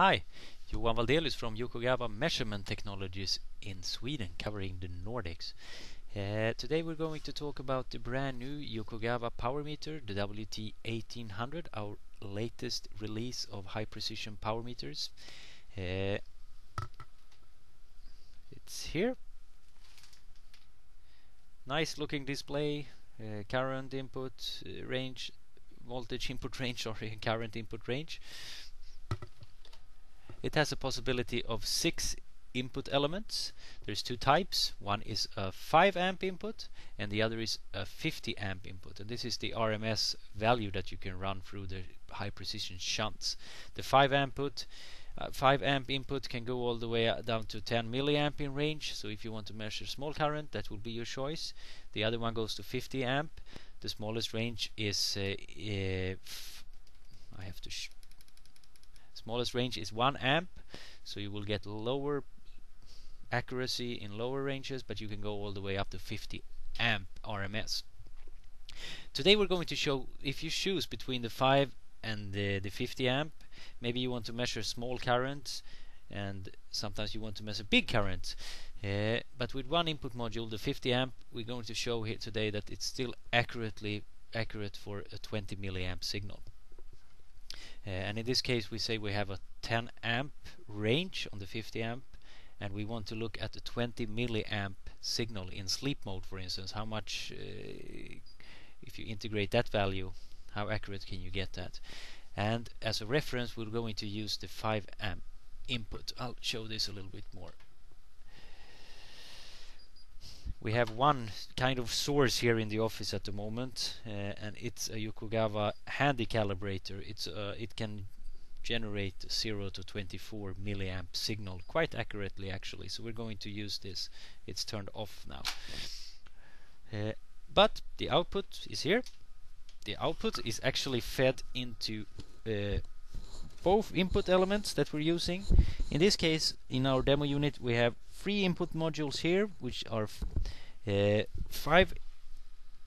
Hi, Johan Valdelius from Yokogawa Measurement Technologies in Sweden, covering the Nordics. Today we're going to talk about the brand new Yokogawa power meter, the WT1800, our latest release of high precision power meters. It's here. Nice looking display, current input range, voltage input range, sorry, current input range. It has a possibility of 6 input elements. There's 2 types. One is a 5 amp input and the other is a 50 amp input. And this is the RMS value that you can run through the high precision shunts. The 5 amp input can go all the way down to 10 milliamp in range. So if you want to measure small current, that will be your choice. The other one goes to 50 amp. The smallest range is smallest range is 1 amp, so you will get lower accuracy in lower ranges, but you can go all the way up to 50 amp RMS. Today we're going to show, if you choose between the 5 and the 50 amp, maybe you want to measure small currents and sometimes you want to measure big currents, but with one input module, the 50 amp, we're going to show here today that it's still accurate for a 20 milliamp signal. And in this case we say we have a 10 amp range on the 50 amp and we want to look at the 20 milliamp signal in sleep mode, for instance. How much, if you integrate that value, how accurate can you get that? And as a reference we're going to use the 5 amp input. I'll show this a little bit more. We have one kind of source here in the office at the moment, and it's a Yokogawa handy calibrator. It can generate 0 to 24 milliamp signal quite accurately, actually. So we're going to use this. It's turned off now. But the output is here. The output is actually fed into both input elements that we're using. In this case, in our demo unit, we have 3 input modules here, which are 5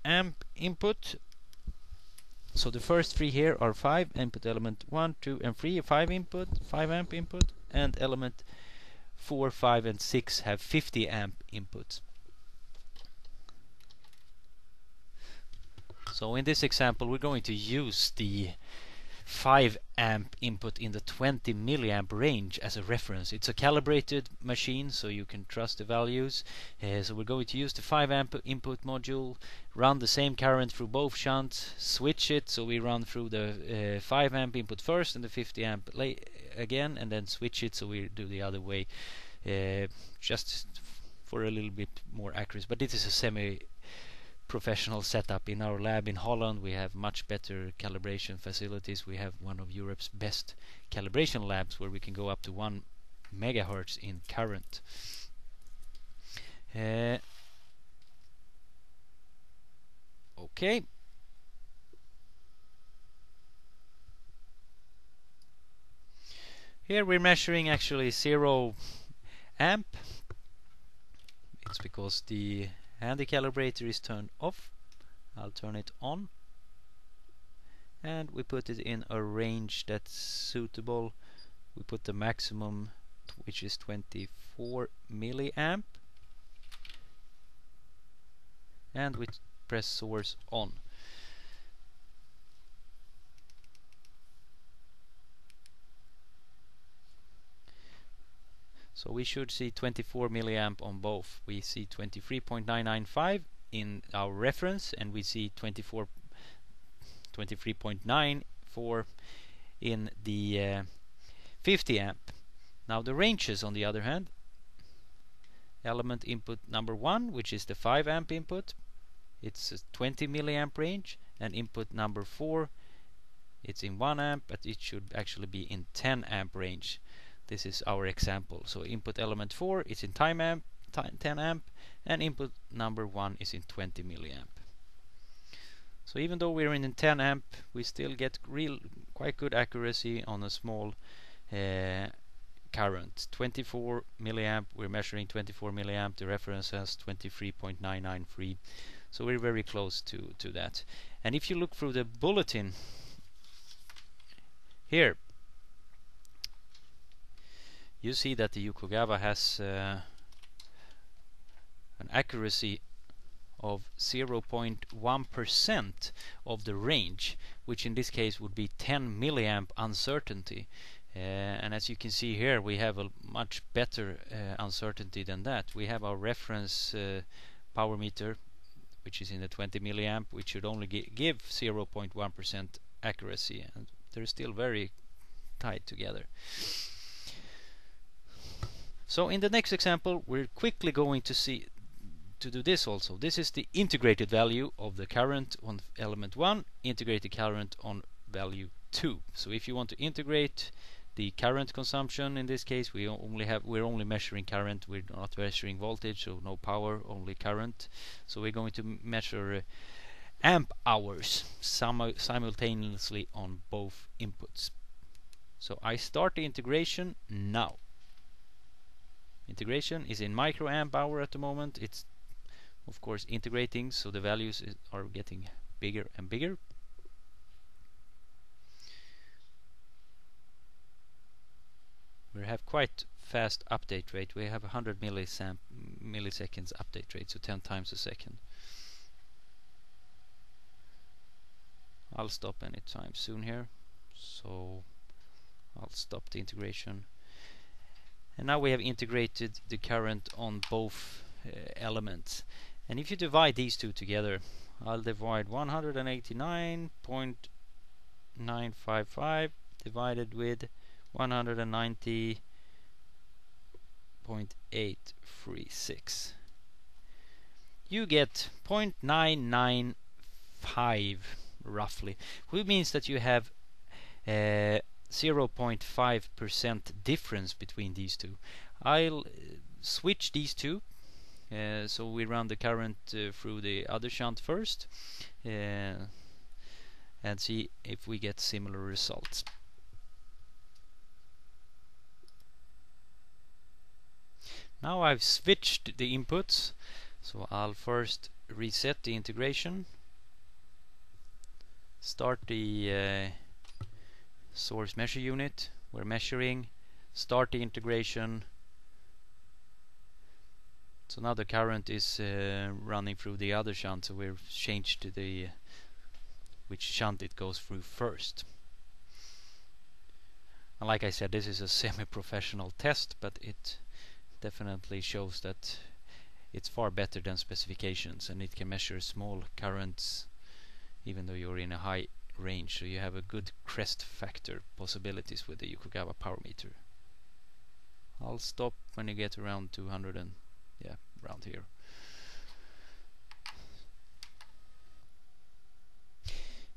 amp input. So the first 3 here are 5 input element 1, 2 and 3, 5 amp input, and element 4, 5 and 6 have 50 amp inputs. So in this example we're going to use the 5 amp input in the 20 milliamp range as a reference. It's a calibrated machine, so you can trust the values. So we're going to use the 5 amp input module, run the same current through both shunts, switch it, so we run through the 5 amp input first and the 50 amp again, and then switch it so we do the other way, just for a little bit more accuracy. But this is a semi-professional setup. In our lab in Holland we have much better calibration facilities. We have one of Europe's best calibration labs where we can go up to 1 megahertz in current. Okay. Here we're measuring actually 0 amp. It's because the handy calibrator is turned off. I'll turn it on and we put it in a range that's suitable. We put the maximum, which is 24 milliamp, and we press source on. So we should see 24 milliamp on both. We see 23.995 in our reference and we see 23.94 in the 50 amp. Now the ranges, on the other hand, element input number 1, which is the 5 amp input, it's a 20 milliamp range, and input number 4, it's in 1 amp, but it should actually be in 10 amp range. This is our example. So input element 4 is in 10 amp, and input number 1 is in 20 milliamp. So even though we're in 10 amp, we still get quite good accuracy on a small current. 24 milliamp, we're measuring 24 milliamp. The reference has 23.993. So we're very close to that. And if you look through the bulletin here, you see that the Yokogawa has an accuracy of 0.1% of the range, which in this case would be 10 milliamp uncertainty. And as you can see here, we have a much better uncertainty than that. We have our reference power meter, which is in the 20 milliamp, which should only give 0.1% accuracy, and they're still very tied together. So in the next example, we're quickly going to see to do this also. This is the integrated value of the current on element 1, integrated current on value 2. So if you want to integrate the current consumption, in this case we're only measuring current, we're not measuring voltage, so no power, only current. So we're going to measure amp hours simultaneously on both inputs. So I start the integration now. Integration is in microamp hour at the moment. It's of course integrating, so the values are getting bigger and bigger. We have quite fast update rate. We have 100 milliseconds update rate, so 10 times a second. I'll stop anytime soon here, so I'll stop the integration. And now we have integrated the current on both elements. And if you divide these two together, I'll divide 189.955 divided with 190.836. You get 0.995 roughly, which means that you have 0.5% difference between these two. I'll switch these two. So we run the current through the other shunt first and see if we get similar results. Now I've switched the inputs, so I'll first reset the integration, start the source measure unit, we're measuring, start the integration. So now the current is running through the other shunt, so we've changed to the which shunt it goes through first. And like I said, this is a semi-professional test, but it definitely shows that it's far better than specifications, and it can measure small currents even though you're in a high range, so you have a good crest factor possibilities with the Yokogawa power meter. I'll stop when you get around 200 and yeah, around here.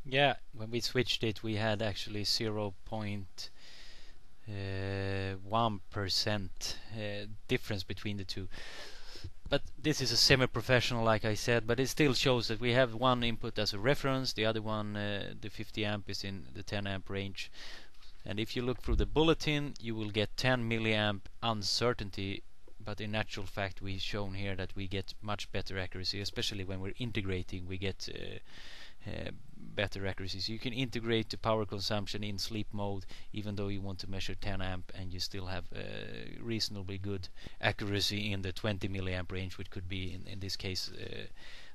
Yeah, when we switched it, we had actually 0.1% difference between the two. But this is a semi-professional, like I said, but it still shows that we have one input as a reference, the other one, the 50 amp, is in the 10 amp range. And if you look through the bulletin, you will get 10 milliamp uncertainty, but in actual fact we've shown here that we get much better accuracy, especially when we're integrating. We get better accuracy. So you can integrate the power consumption in sleep mode even though you want to measure 10 amp, and you still have reasonably good accuracy in the 20 milliamp range, which could be in this case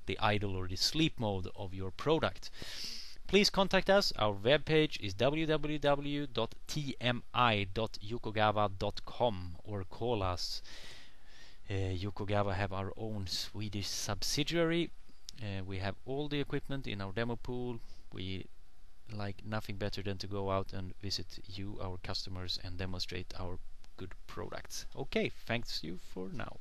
the idle or the sleep mode of your product. Please contact us. Our webpage is www.tmi.yokogawa.com, or call us. Yokogawa have our own Swedish subsidiary. We have all the equipment in our demo pool. We like nothing better than to go out and visit you, our customers, and demonstrate our good products. Okay, thanks you for now.